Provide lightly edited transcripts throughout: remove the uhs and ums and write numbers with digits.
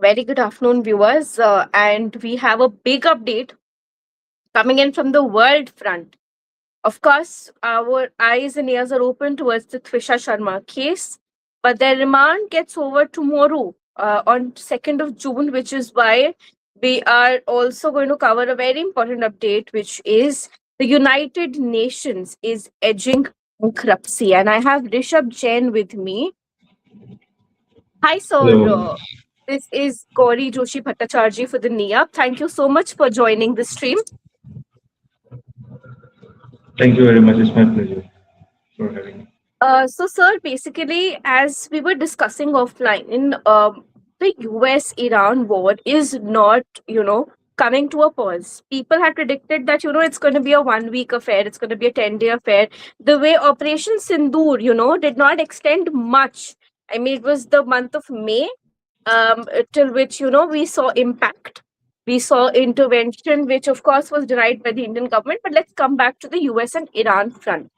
Very good afternoon, viewers. And we have a big update coming in from the world front. Of course, our eyes and ears are open towards the Trisha Sharma case, but their remand gets over tomorrow on 2nd of June, which is why we are also going to cover a very important update, which is the United Nations is edging bankruptcy. And I have Rishabh Jain with me. Hi, sir. Hello. This is Gauri Joshi Bhattacharjee for the NIAP. Thank you so much for joining the stream. Thank you very much. It's my pleasure for having me. So, sir, basically, as we were discussing offline, the US-Iran war is not, coming to a pause. People had predicted that, it's going to be a 1 week affair, it's going to be a 10-day affair. The way Operation Sindoor, did not extend much. I mean, it was the month of May, till which, we saw impact. We saw intervention, which of course was denied by the Indian government. But let's come back to the US and Iran front.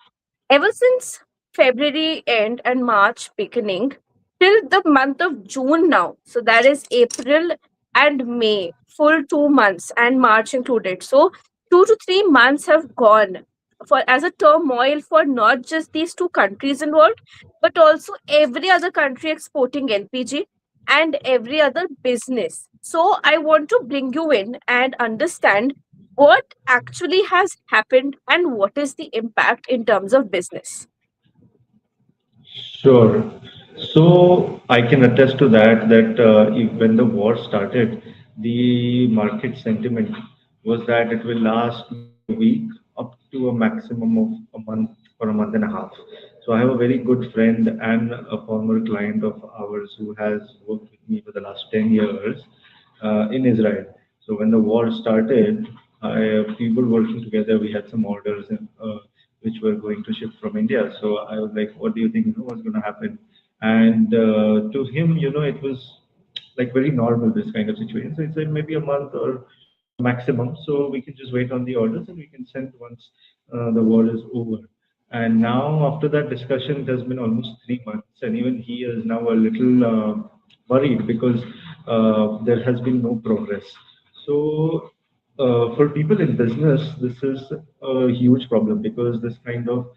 Ever since February end and March beginning till the month of June now, so that is April and May, full 2 months and March included. So 2 to 3 months have gone for as a turmoil for not just these two countries involved, but also every other country exporting LPG and every other business. So I want to bring you in and understand what actually has happened and what is the impact in terms of business. Sure. So I can attest to that. When the war started, the market sentiment was that it will last maybe a week up to a maximum of a month or a month and a half. So I have a very good friend and a former client of ours who has worked with me for the last 10 years in Israel. So when the war started, we were working together. We had some orders which were going to ship from India. So I was like, "What do you think? What's going to happen?" And to him, it was like very normal this kind of situation. So he said maybe a month or maximum. So we can just wait on the orders and we can send once the war is over. And now after that discussion, it has been almost 3 months, and even he is now a little worried because there has been no progress. So for people in business, this is a huge problem because this kind of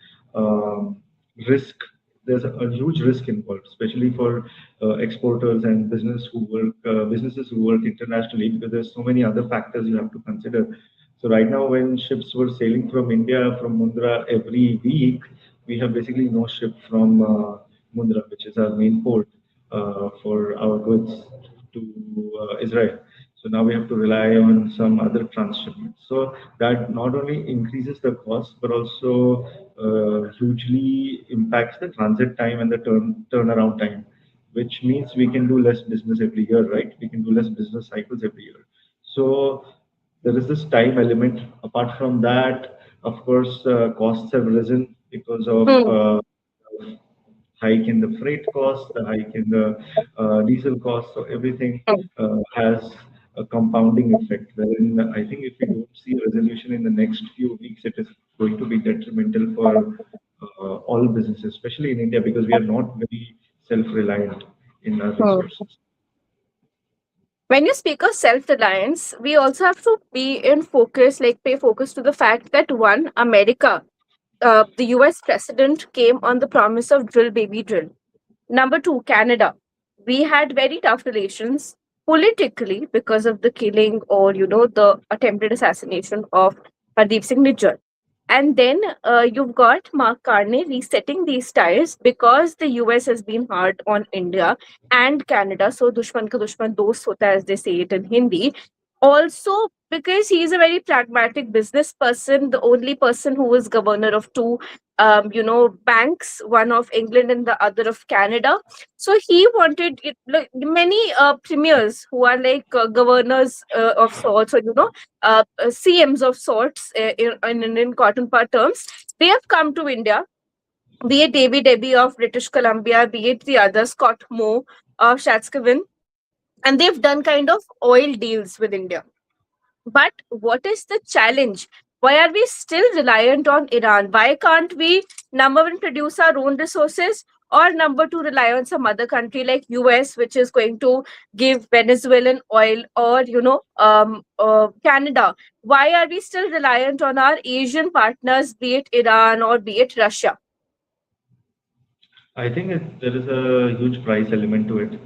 risk, there's a huge risk involved, especially for exporters and businesses who work internationally, because there's so many other factors you have to consider. So right now, when ships were sailing from India from Mundra every week, we have basically no ship from Mundra, which is our main port for our goods to Israel. So now we have to rely on some other transshipment. So that not only increases the cost, but also hugely impacts the transit time and the turnaround time, which means we can do less business every year, right? We can do less business cycles every year. So there is this time element. Apart from that, of course, costs have risen because of Hmm. hike in the freight cost, the hike in the diesel cost. So everything Hmm. has a compounding effect. Wherein I think if we don't see a resolution in the next few weeks, it is going to be detrimental for all businesses, especially in India, because we are not very self-reliant in our Hmm. resources. When you speak of self-reliance, we also have to be in focus, like pay focus to the fact that one, America, the US president came on the promise of drill baby drill. Number two, Canada. We had very tough relations politically because of the killing or, the attempted assassination of Hardeep Singh Nijjar. And then you've got Mark Carney resetting these ties because the US has been hard on India and Canada. So, dushman ka dushman dost hota, as they say it in Hindi. Also, because he's a very pragmatic business person, the only person who was governor of two, banks, one of England and the other of Canada. So he wanted it, like many premiers who are like governors of sorts, or CMs of sorts in cotton part terms. They have come to India, be it David Debbie of British Columbia, be it the other Scott Moe of Saskatchewan, and they've done kind of oil deals with India. But what is the challenge? Why are we still reliant on Iran? Why can't we, number one, produce our own resources? or number two, rely on some other country like US, which is going to give Venezuelan oil, or Canada? Why are we still reliant on our Asian partners, be it Iran or be it Russia? I think there is a huge price element to it.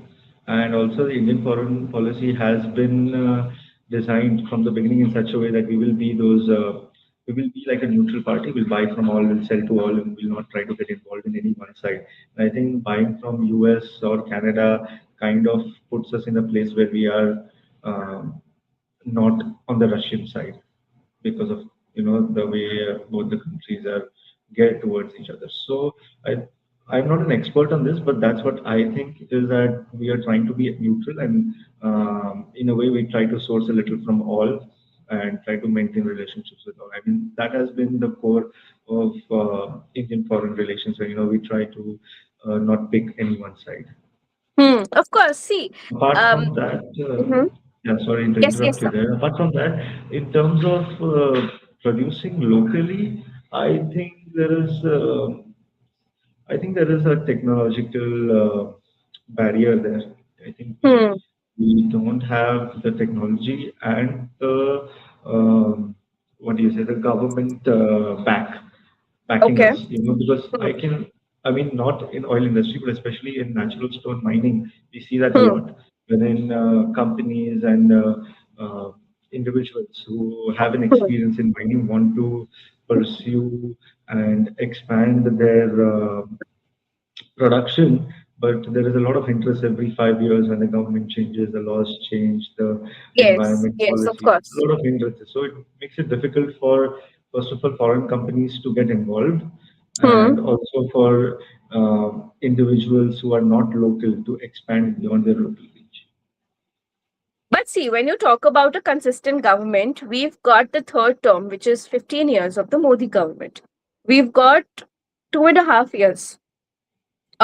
And also, the Indian foreign policy has been designed from the beginning in such a way that we will be like a neutral party. We'll buy from all, we'll sell to all, and we'll not try to get involved in any one side. And I think buying from US or Canada kind of puts us in a place where we are um, not on the Russian side because of the way both the countries are geared towards each other. So I'm not an expert on this, but that's what I think is that we are trying to be neutral, and in a way we try to source a little from all and try to maintain relationships with all. I mean that has been the core of Indian foreign relations, where we try to not pick any one side. Of course. See, Apart um, from that, mhm. yeah, sorry to Yes, yes, interrupt you sir. there. Apart from that, in terms of producing locally, I think there is, I think there is a technological barrier there. I think we Hmm. we don't have the technology and the what do you say, the government backing Okay. us, because Hmm. I mean, not in oil industry, but especially in natural stone mining, we see that a Hmm. lot. Wherein companies and individuals who have an Hmm. experience in mining want to pursue and expand their production, but there is a lot of interest every 5 years when the government changes, the laws change, the Yes, environment yes, of policies. There's a course. lot of interest. So it makes it difficult for, first of all, foreign companies to get involved, Hmm. and also for individuals who are not local to expand beyond their local reach. But see, when you talk about a consistent government, we've got the third term, which is 15 years of the Modi government. We've got 2.5 years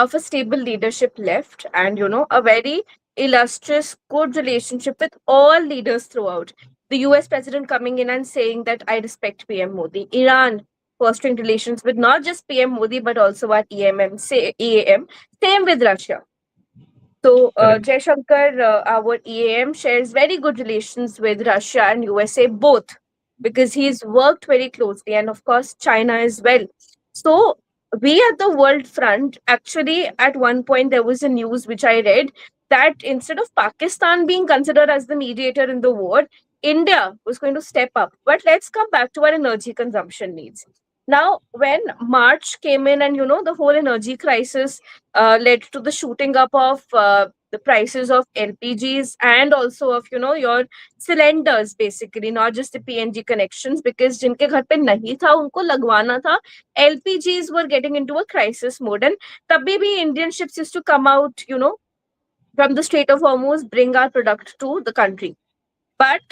of a stable leadership left, and a very illustrious, good relationship with all leaders throughout. The US president coming in and saying that I respect PM Modi. Iran fostering relations with not just PM Modi but also our EAM. Same with Russia. So, Correct. Jaishankar, our EAM, shares very good relations with Russia and USA both, because he's worked very closely, and of course, China as well. So, we at the world front, actually, at one point, there was a news which I read that instead of Pakistan being considered as the mediator in the war, India was going to step up. But let's come back to our energy consumption needs. Now, when March came in, and the whole energy crisis led to the shooting up of the prices of LPGs, and also of your cylinders, basically not just the PNG connections, because जिनके घर पे नहीं था उनको लगवाना था. LPGs were getting into a crisis mode, and तभी भी Indian ships used to come out, from the Strait of Hormuz, bring our product to the country. But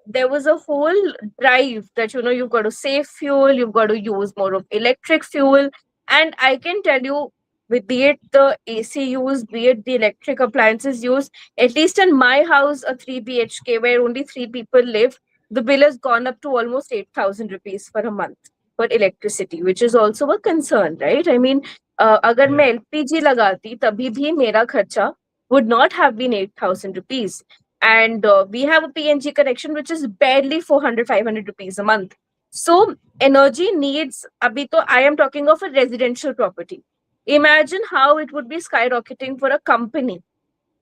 there was a whole drive that you've got to save fuel, you've got to use more of electric fuel. And I can tell you, with be it the AC use, be it the electric appliances use, at least in my house, a 3 BHK where only three people live, the bill has gone up to almost 8,000 rupees for a month for electricity, which is also a concern, right? I mean, अगर Yeah. मैं LPG लगाती तभी भी मेरा खर्चा would not have been 8,000 rupees. And we have a PNG connection which is barely 400, 500 rupees a month. So energy needs, abhi to I am talking of a residential property. Imagine how it would be skyrocketing for a company.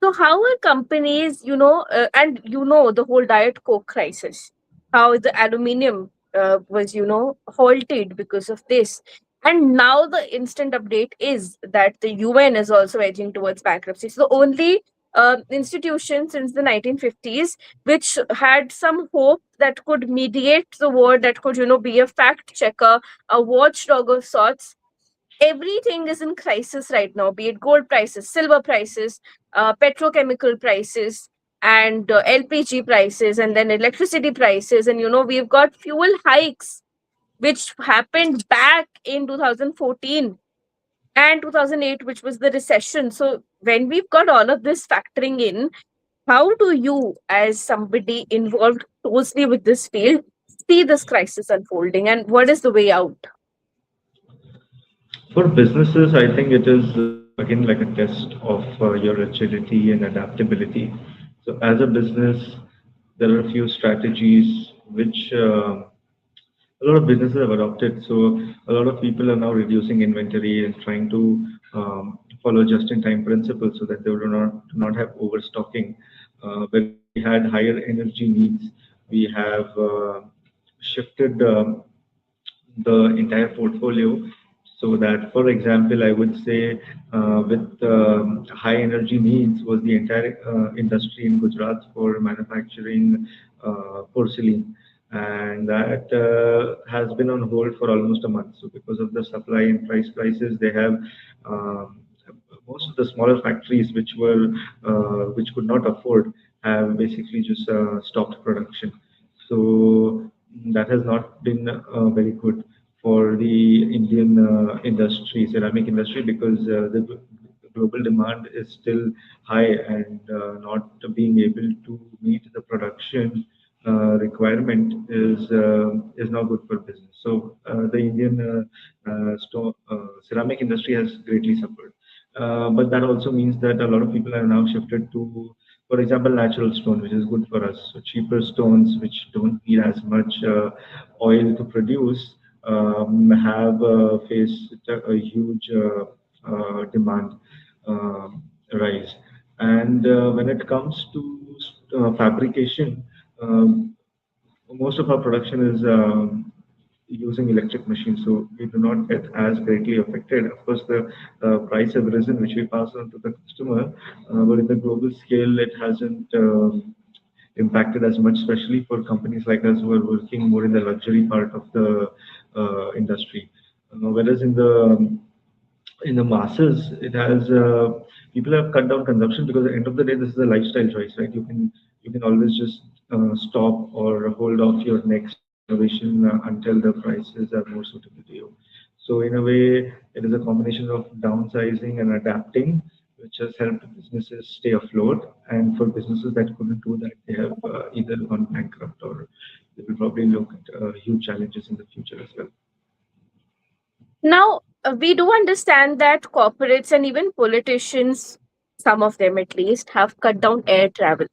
So how are companies, and the whole Diet Coke crisis, how the aluminium was, halted because of this. And now the instant update is that the UN is also edging towards bankruptcy. So the only institution since the 1950s which had some hope that could mediate the war, that could, be a fact checker, a watchdog of sorts, everything is in crisis right now, be it gold prices, silver prices, petrochemical prices, and LPG prices, and then electricity prices. And, we've got fuel hikes, which happened back in 2014 and 2008, which was the recession. So, when we've got all of this factoring in, how do you, as somebody involved closely with this field, see this crisis unfolding, and what is the way out? For businesses, I think it is. again like a test of your agility and adaptability. So as a business, there are a few strategies which a lot of businesses have adopted. So a lot of people are now reducing inventory and trying to follow just-in-time principles so that they do not have overstocking. Whereas we had higher energy needs, we have shifted the entire portfolio so that, for example, I would say with high energy needs was the entire industry in Gujarat for manufacturing porcelain, and that has been on hold for almost a month. So because of the supply and prices, they have um, most of the smaller factories which could not afford have basically just stopped production. So that has not been very good for the Indian industry, ceramic industry, because the global demand is still high, and not being able to meet the production requirement is not good for business. So the Indian ceramic industry has greatly suffered. But that also means that a lot of people are now shifted to, for example, natural stone, which is good for us. So cheaper stones, which don't need as much oil to produce, have faced a huge demand rise. And when it comes to fabrication, um, most of our production is using electric machines, so we do not get as greatly affected. Of course, the price have risen, which we pass on to the customer, but in the global scale, it hasn't impacted as much, especially for companies like us who are working more in the luxury part of the industry. Whereas in the masses, it has people have cut down consumption because at the end of the day, this is a lifestyle choice, right? You can always just stop or hold off your next renovation until the prices are more suitable to you. So in a way, it is a combination of downsizing and adapting, which has helped businesses stay afloat. And for businesses that couldn't do that, they have either gone bankrupt or they will probably look at huge challenges in the future as well. Now, we do understand that corporates and even politicians, some of them at least, have cut down air travel,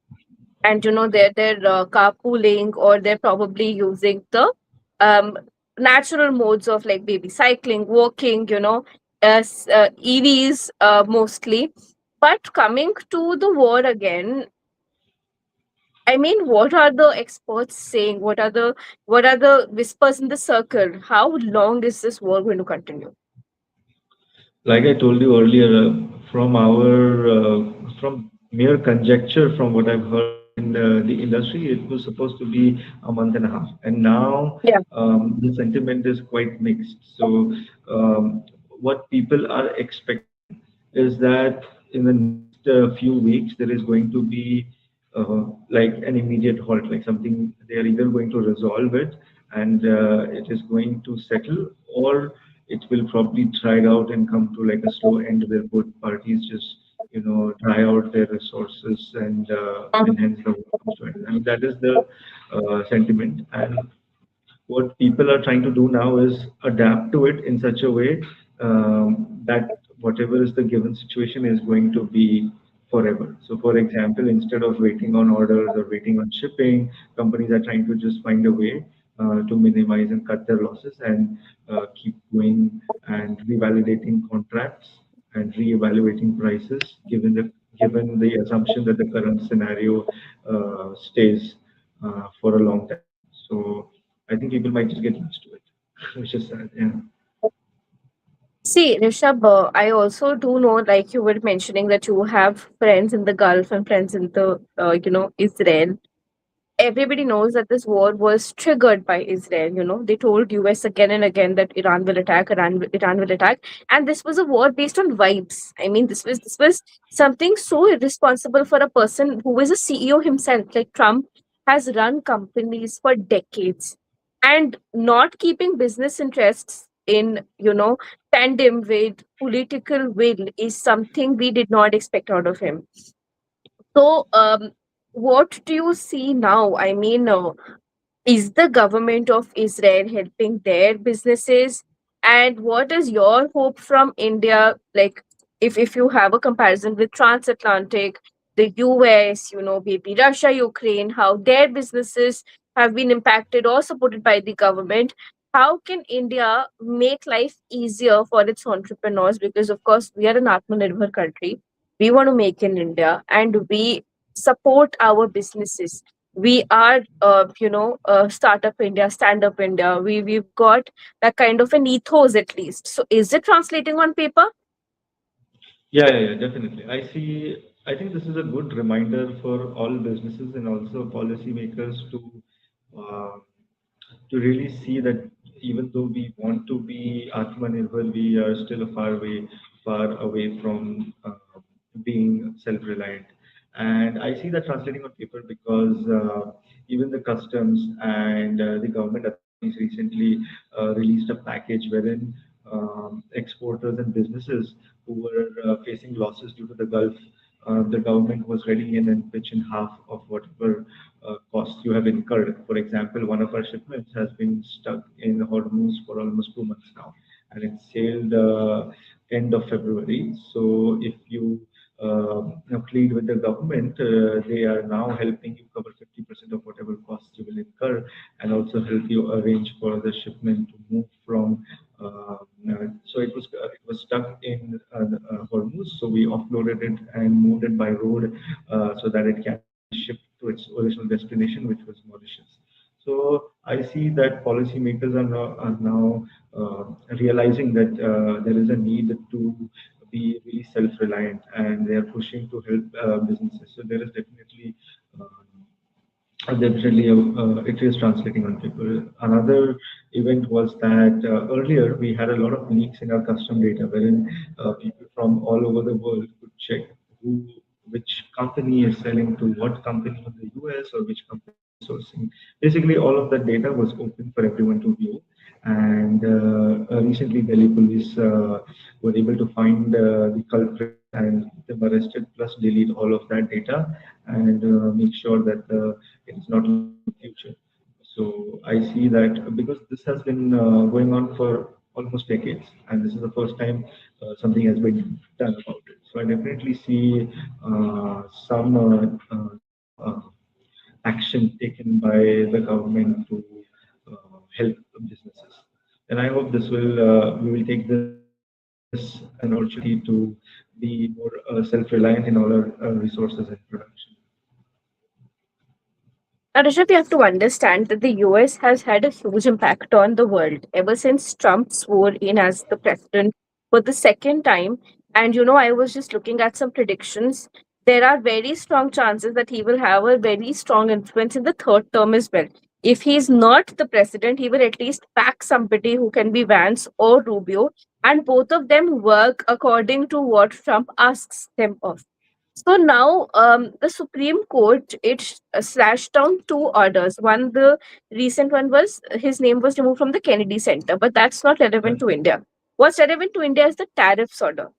and they're carpooling, or they're probably using the um, natural modes of like maybe cycling, walking, EVs mostly. But coming to the war again, I mean, what are the experts saying? What are the whispers in the circle? How long is this war going to continue? Like I told you earlier, from mere conjecture, from what I've heard in the industry, it was supposed to be a month and a half, and now Yeah. the sentiment is quite mixed. So, what people are expecting is that in the next few weeks there is going to be like an immediate halt, like something they are either going to resolve it and it is going to settle, or it will probably drag out and come to like a slow end where both parties just dry out their resources and hence the war comes to end. I mean that is the sentiment, and what people are trying to do now is adapt to it in such a way that whatever is the given situation is going to be forever. So, for example, instead of waiting on orders or waiting on shipping, companies are trying to just find a way to minimize and cut their losses and keep going and revalidating contracts and reevaluating prices given the assumption that the current scenario stays for a long time. So I think people might just get used to it, which is sad. Yeah. See, Rishabh, I also do know, like you were mentioning, that you have friends in the Gulf and friends in the, Israel. Everybody knows that this war was triggered by Israel. They told US again and again that Iran will attack, Iran will attack, and this was a war based on vibes. I mean, this was something so irresponsible for a person who is a CEO himself. Like Trump has run companies for decades, and not keeping business interests in tandem with political will is something we did not expect out of him. So, what do you see now? I mean, is the government of Israel helping their businesses? And what is your hope from India? Like, if you have a comparison with transatlantic, the US, maybe Russia, Ukraine, how their businesses have been impacted or supported by the government, how can India make life easier for its entrepreneurs? Because of course we are an Atmanirbhar country. We want to make in India and we support our businesses. We are startup India, stand up India. We've got that kind of an ethos at least. So is it translating on paper? Yeah, definitely. I think this is a good reminder for all businesses and also policymakers uh, to really see that even though we want to be Atmanirbhar, we are still far away from being self-reliant. And I see that translating on paper because even the customs and the government authorities recently released a package wherein exporters and businesses who were facing losses due to the Gulf, the government was ready in and pitch in half of whatever costs you have incurred. For example, one of our shipments has been stuck in Hormuz for almost 2 months now, and it sailed end of February. So if you plead with the government, they are now helping you cover 50% of whatever costs you will incur, and also help you arrange for the shipment to move from. So it was stuck in Hormuz, so we offloaded it and moved it by road so that it can be shipped to its original destination, which was Mauritius. So I see that policymakers are now realizing that there is a need to be really self-reliant, and they are pushing to help businesses. So there is definitely, it is translating on people. Another event was that earlier we had a lot of leaks in our custom data, wherein people from all over the world could check who, which company is selling to what company in the US or which company is sourcing. Basically, all of that data was open for everyone to view. And recently, Delhi police were able to find the culprits and keep them arrested, plus delete all of that data and make sure that it is not used in future. So I see that because this has been going on for almost decades, and this is the first time something has been done about it. So I definitely see some action taken by the government to help businesses. And I hope we will take this as an opportunity to be more self-reliant in all our resources and production. Now, Rishabh, you have to understand that the US has had a huge impact on the world ever since Trump swore in as the president for the second time. And I was just looking at some predictions. There are very strong chances that he will have a very strong influence in the third term as well. If he's not the president, he will at least back somebody who can be Vance or Rubio, and both of them work according to what Trump asks them of. So now, the Supreme Court slashed down two orders. One, the recent one was his name was removed from the Kennedy Center, but that's not relevant Right. to India. What's relevant to India is the tariffs order,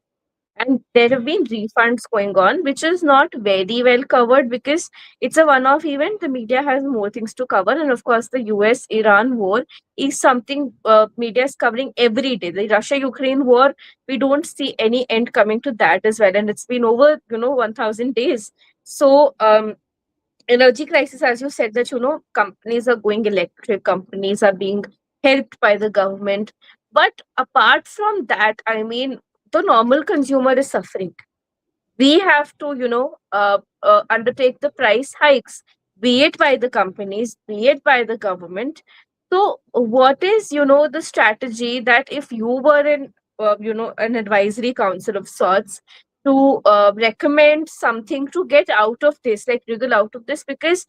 and there have been refunds going on, which is not very well covered because it's a one-off event. The media has more things to cover, and of course, the US-Iran war is something media is covering every day. The Russia-Ukraine war, we don't see any end coming to that as well, and it's been over 1,000 days. So energy crisis, as you said, that companies are going electric, companies are being helped by the government, but apart from that, I mean, the normal consumer is suffering. We have to undertake the price hikes, be it by the companies, be it by the government. So what is the strategy that if you were in an advisory council of sorts to recommend something to get out of this, like wriggle out of this, because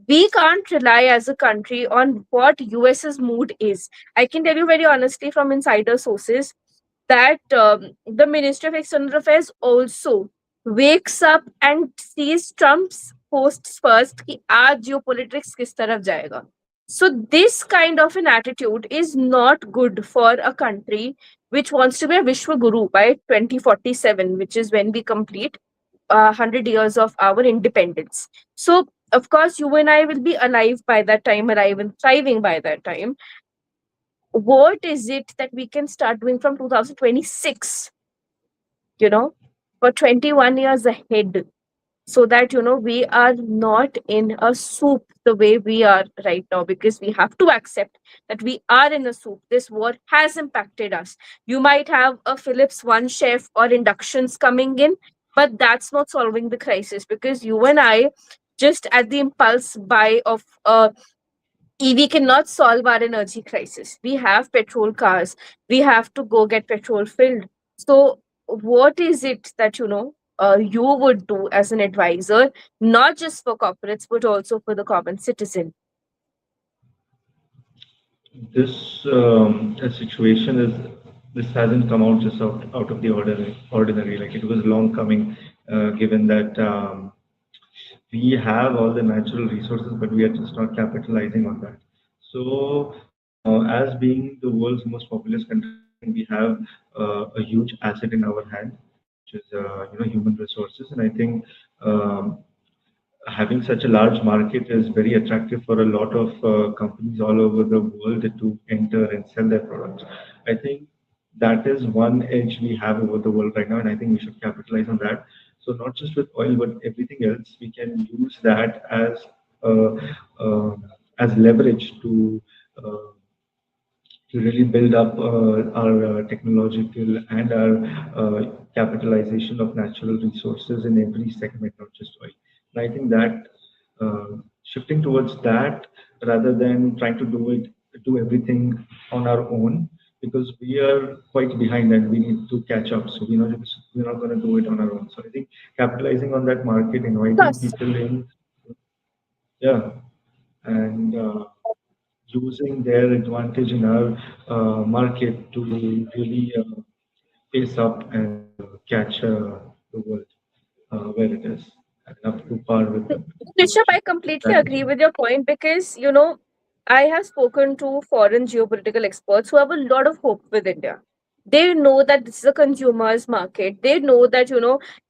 we can't rely as a country on what US's mood is. I can tell you very honestly from insider sources that the Ministry of External Affairs also wakes up and sees Trump's posts first कि आज geopolitics किस तरफ जाएगा. So this kind of an attitude is not good for a country which wants to be a Vishwa Guru by 2047, which is when we complete 100 years of our independence. So of course, you and I will be alive by that time, alive and thriving by that time. What is it that we can start doing from 2026? for 21 years ahead, so that we are not in a soup the way we are right now, because we have to accept that we are in a soup. This war has impacted us. You might have a Philips One chef or inductions coming in, but that's not solving the crisis, because you and I, just at the impulse buy of EV, cannot solve our energy crisis. We have petrol cars. We have to go get petrol filled. So, what is it that you would do as an advisor, not just for corporates but also for the common citizen? This situation is this hasn't come out just out of the ordinary. Like it was long coming, given that we have all the natural resources, but we are just not capitalizing on that. So, as being the world's most populous country, I think we have a huge asset in our hand, which is human resources, and I think. Having such a large market is very attractive for a lot of companies all over the world to enter and sell their products. I think that is one edge we have over the world right now, and I think we should capitalize on that. So not just with oil, but everything else, we can use that uh, uh, as leverage uh, to really build up our technological and our capitalization of natural resources in every segment, not just oil. And I think that shifting towards that rather than trying to do everything on our own, because we are quite behind and we need to catch up. So we're not going to do it on our own. So I think capitalizing on that market, inviting Plus, people in, yeah, and using their advantage in our market to really pace up and catch the world where it is and up to par with them. So Rishabh, I completely that is agree with your point, because I have spoken to foreign geopolitical experts who have a lot of hope with India. They know that this is a consumer's market. They know that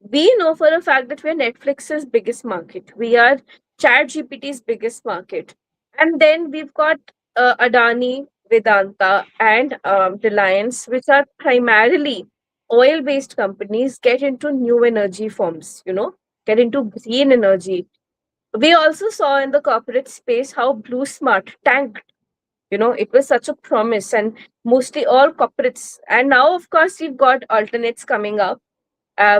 we know for a fact that we are Netflix's biggest market. We are ChatGPT's biggest market, and then we've got Adani, Vedanta, and Reliance, which are primarily oil-based companies, get into new energy forms. Get into green energy. We also saw in the corporate space how Blue Smart tanked. It was such a promise, and mostly all corporates. And now, of course, we've got alternates coming up.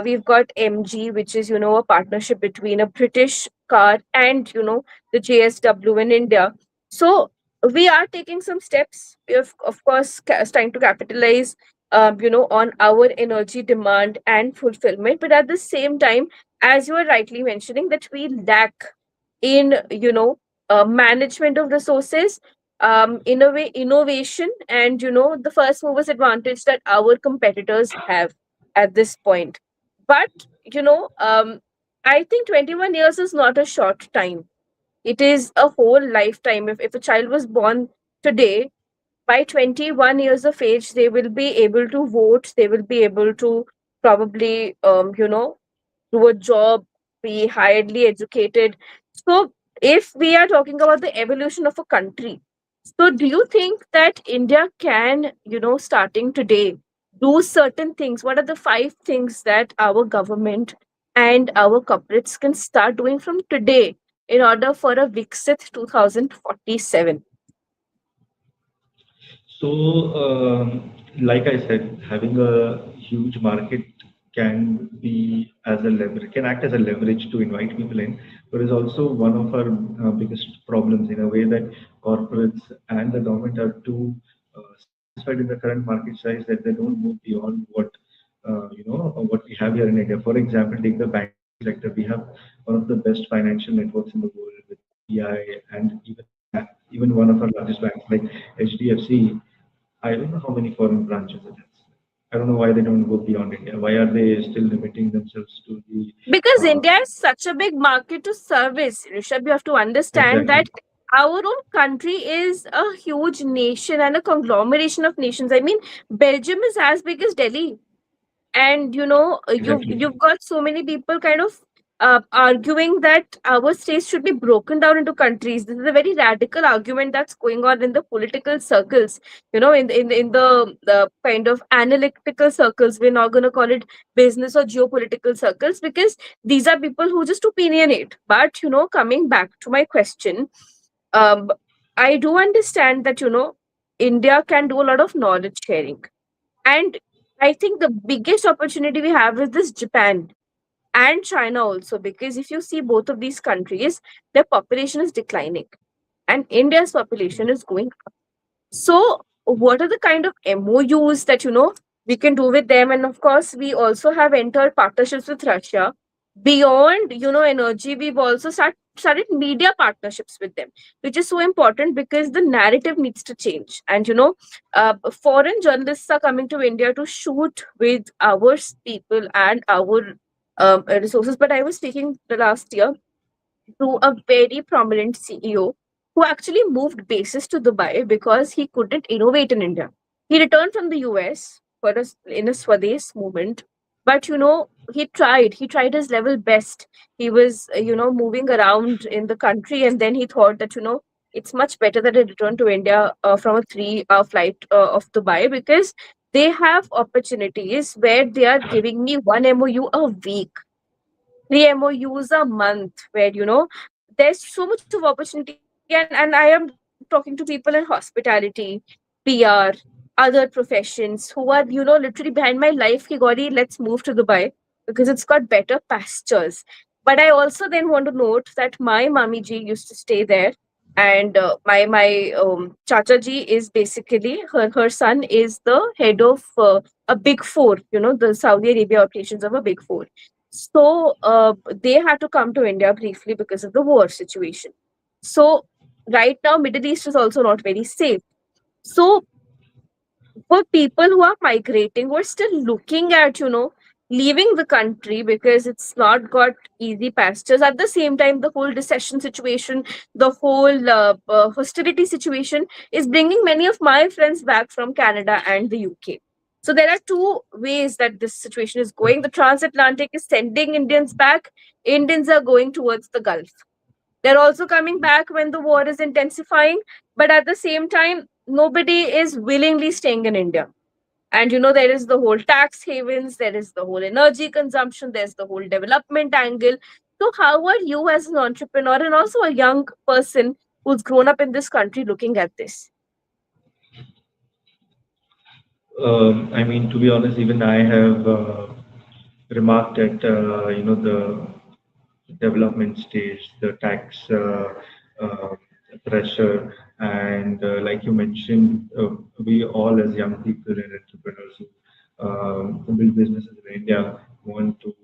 We've got MG, which is, a partnership between a British car and, the JSW in India. So we are taking some steps. We have, of course, trying to capitalize, on our energy demand and fulfillment. But at the same time, as you were rightly mentioning, that we lack in, management of resources, in a way, innovation, and, the first movers advantage that our competitors have at this point. But, I think 21 years is not a short time. It is a whole lifetime. If a child was born today, by 21 years of age, they will be able to vote, they will be able to probably, do a job, be highly educated. So, if we are talking about the evolution of a country, so do you think that India can, starting today, do certain things? What are the five things that our government and our corporates can start doing from today in order for a Viksit 2047? so, like I said, having a huge market can be as a leverage, can act as a leverage to invite people in, but is also one of our biggest problems in a way that corporates and the government are too satisfied in the current market size that they don't move beyond what we have here in India. For example, take the banking sector. We have one of the best financial networks in the world with SBI and even one of our largest banks like HDFC. I don't know how many foreign branches it has. I don't know why they don't go beyond India. Why are they still limiting themselves to the Because uh, India is such a big market to service, Rishabh, you have to understand that exactly, our own country is a huge nation and a conglomeration of nations. I mean, Belgium is as big as Delhi, and you've exactly. got so many people kind of arguing that our states should be broken down into countries. This is a very radical argument that's going on in the political circles. In the kind of analytical circles, we're not going to call it business or geopolitical circles, because these are people who just opinionate. But coming back to my question, um, I do understand that India can do a lot of knowledge sharing, and I think the biggest opportunity we have is this Japan and China also, because if you see both of these countries, their population is declining and India's population is going up. So, what are the kind of MOUs that we can do with them? And of course, we also have entered partnerships with Russia. Beyond energy, we've also started media partnerships with them, which is so important because the narrative needs to change. And foreign journalists are coming to India to shoot with our people and our resources. But I was speaking the last year to a very prominent CEO who actually moved bases to Dubai because he couldn't innovate in India. He returned from the US in a Swadesh movement, but he tried. He tried his level best. He was moving around in the country, and then he thought that it's much better that I return to India from a 3-hour flight of Dubai, because they have opportunities where they are giving me one MOU a week, 3 MOUs a month, where there's so much of opportunity. And I am talking to people in hospitality, PR, other professions who are literally behind my life ki gauri, let's move to Dubai because it's got better pastures. But I also then want to note that my mami ji used to stay there, and my chacha ji is basically, her son is the head of a big four, the Saudi Arabia operations of a big four. So they had to come to India briefly because of the war situation. So right now, Middle East is also not very safe. So for people who are migrating, we're still looking at leaving the country because it's not got easy pastures. At the same time, the whole recession situation, the whole hostility situation is bringing many of my friends back from Canada and the UK. So there are two ways that this situation is going. The transatlantic is sending Indians back. Indians are going towards the Gulf. They're also coming back when the war is intensifying, but at the same time, nobody is willingly staying in India. And there is the whole tax havens, there is the whole energy consumption, there's the whole development angle. So, how are you as an entrepreneur and also a young person who's grown up in this country looking at this? I mean, to be honest, even I have remarked at the development stage, the tax uh, pressure, and like you mentioned, we all as young people and entrepreneurs who build businesses in India want to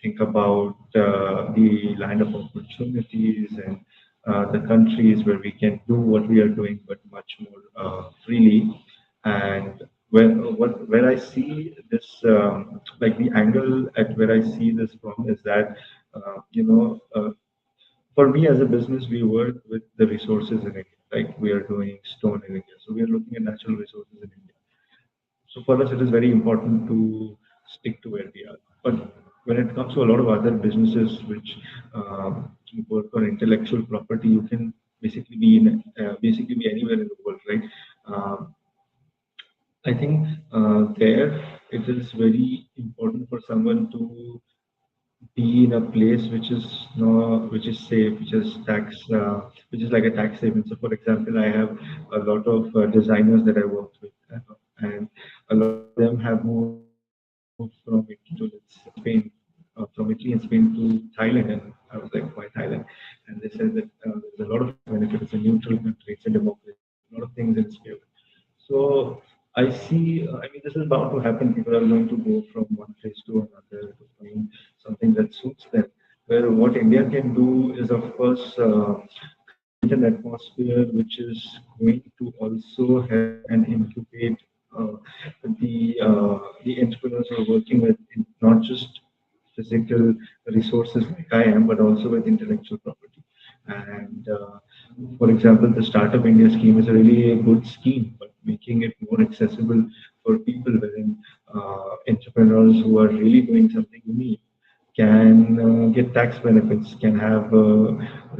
think about the land of opportunities and the countries where we can do what we are doing, but much more freely. And where I see this, like the angle at where I see this from is that, for me as a business, we work with the resources in India. Like we are doing stone in India, so we are looking at natural resources in India. So for us, it is very important to stick to where we are. But when it comes to a lot of other businesses which work on intellectual property, you can basically be anywhere in the world, right? Um, I think there it is very important for someone to be in a place which is no, which is safe, which is like a tax haven. So, for example, I have a lot of designers that I worked with, and a lot of them have moved from Italy to Spain, from Italy and Spain to Thailand, and I was like, why Thailand? And they said that there's a lot of benefit. It's a neutral country, it's a democracy, a lot of things in its favor. So I see, I mean, this is bound to happen. People are going to go from one place to another to find something that suits them. Where what India can do is, of course, create an atmosphere which is going to also help and incubate uh, the entrepreneurs who are working with not just physical resources like I am, but also with intellectual property. And for example, the Startup India scheme is a really a good scheme, but making it more accessible for people within entrepreneurs who are really doing something unique. can get tax benefits, can have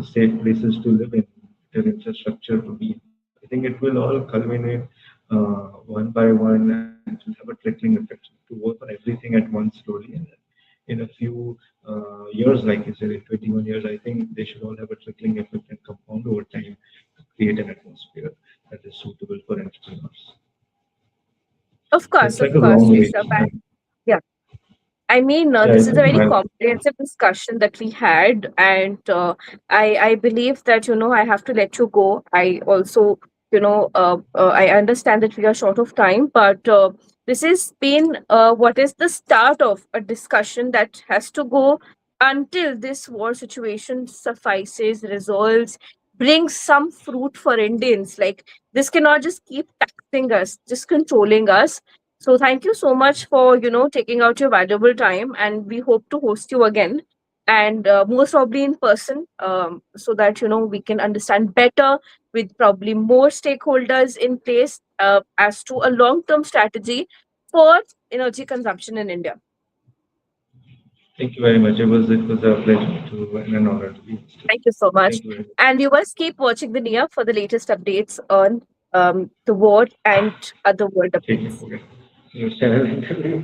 safe places to live in, their infrastructure to be. I think it will all culminate one by one, and it will have a trickling effect to work on everything at once slowly. And in a few years, like you said, in 21 years, I think they should all have a trickling effect and compound over time to create an atmosphere that is suitable for entrepreneurs. So it's like Of a course, long Rishabh. race. Yeah. I mean, Yeah, this it's is like a a very marathon. comprehensive discussion that we had, and I believe that I have to let you go. I also I understand that we are short of time, but this has been what is the start of a discussion that has to go until this war situation suffices, resolves, brings some fruit for Indians. Like this cannot just keep taxing us, just controlling us. So thank you so much for taking out your valuable time, and we hope to host you again, and most probably in person, so that we can understand better with probably more stakeholders in place as to a long-term strategy for energy consumption in India. Thank you very much. It was a pleasure to and an honor to be hosted. Thank you so much, Thank you very much. and viewers, keep watching the NIA for the latest updates on the world and other world Take care. updates. Okay. News channel interview.